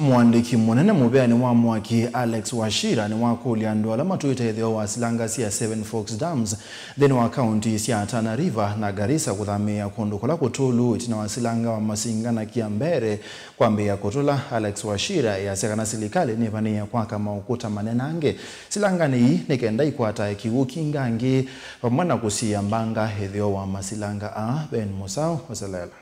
Mwandiki munene mubeani wa mwaki Alex Wachira ni wakulia ndola matuita ithio wa silanga cia Seven Forks Dams thini wa county cia Tana River na Garissa kuthamia kundu kula kutulu itina wa silanga wa Masinga na Kiambere kwambia kutula. Alex Wachira yasekana silikali ni vania kwa kama ukuta manenange silanga ni nikenda ikwata kiwuki ngangi pamwana kusia mbanga ithio wa masilanga Ben Musau wasalela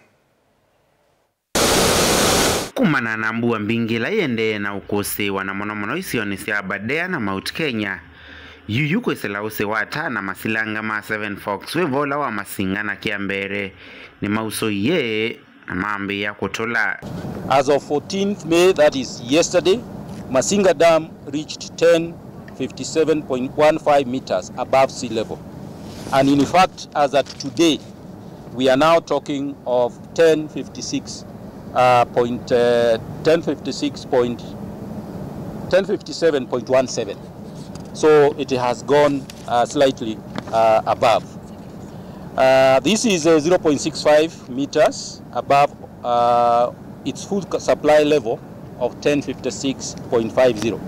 kumana na mbua mbingila yende na ukosi wana mono isioni sia Aberdare na Mount Kenya yuyuko iselause wata na masilanga ma Seven Forks wevola wa Masinga na Kiambere ni mauso ye na mambi ya kutola. As of 14th May, that is yesterday, Masinga Dam reached 1057.15 meters above sea level. And in fact, as at today, we are now talking of 1057.17. So it has gone slightly above. This is 0.65 meters above its full supply level of 1056.50.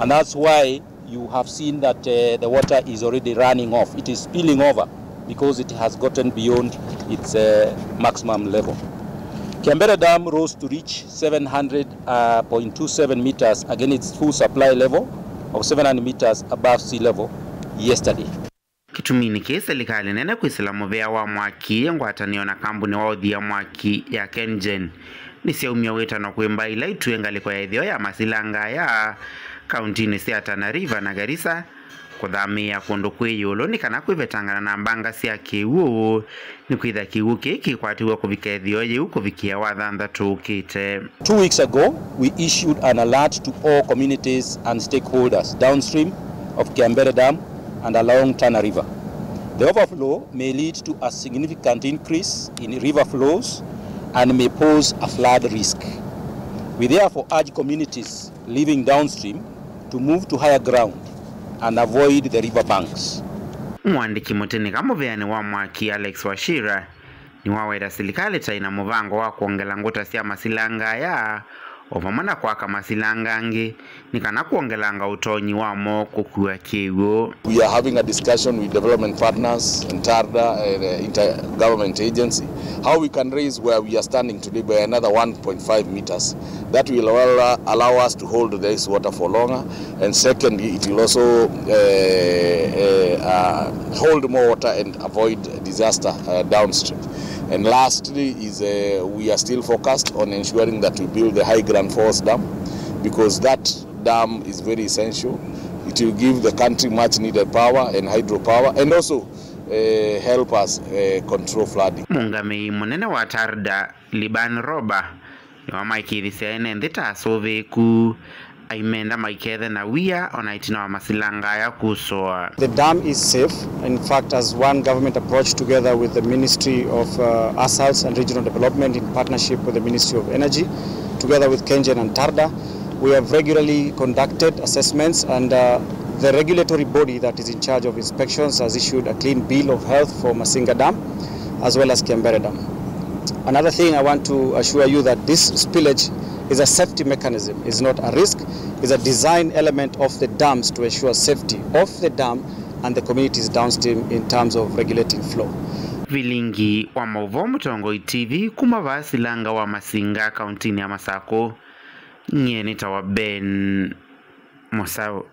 And that's why you have seen that the water is already running off. It is spilling over because it has gotten beyond its maximum level. Kiambere Dam rose to reach 700.27 meters against its full supply level of 700 meters above sea level yesterday. Kitumini serikali nene kuislamu vya wa mwaki ngwatanio na kampuni wa udhia mwaki ya KenGen nisiaumia weta na kuimba ila ituengaliko ya idhio ya masilanga ya kauntini sia Tana River na Garissa kuthamia kundu kwiyulo nikana kwivetangana na mbanga sia kiwu ni kwitha kiwu kiki kwatiwa kuvika idhio yu kuvikia wathantha tukite. 2 weeks ago, we issued an alert to all communities and stakeholders downstream of Kiambere Dam and along Tana River. The overflow may lead to a significant increase in river flows and may pose a flood risk. We therefore urge communities living downstream to move to higher ground and avoid the river banks. Mwandiki mutini kamuveani wa mwaki Alex Wachira ni waweda silikali taina muvango wa kuongela nguta sia masilanga ya ovamana kwa kama masilanga angi nikana kuongelanga utonyi wa mo kukua kiwo. We are having a discussion with development partners and TARDA, the intergovernment agency, how we can raise where we are standing today by another 1.5 meters. That will allow us to hold this water for longer, and secondly, it will also hold more water and avoid disaster downstream. And lastly is we are still focused on ensuring that we build the High Grand Force Dam, because that dam is very essential. It will give the country much needed power and hydropower, and also help us control flooding. Mungame munene wa TARDA Liban Roba ni wa maikithisia ene ndita asove ku aimenda maikethe na wia onaitina wa masilanga ya kusoa. The dam is safe. In fact, as one government approach together with the Ministry of Assaults and Regional Development in partnership with the Ministry of Energy, together with KenGen and TARDA, we have regularly conducted assessments, and the regulatory body that is in charge of inspections has issued a clean bill of health for Masinga Dam as well as Kiambere Dam. Another thing I want to assure you that this spillage is a safety mechanism, is not a risk, is a design element of the dams to ensure safety of the dam and the communities downstream in terms of regulating flow. Vilingi wa Mauvo Mutongo TV kumava silanga wa Masinga kauntini ya Masako nye nita wa Ben Musau.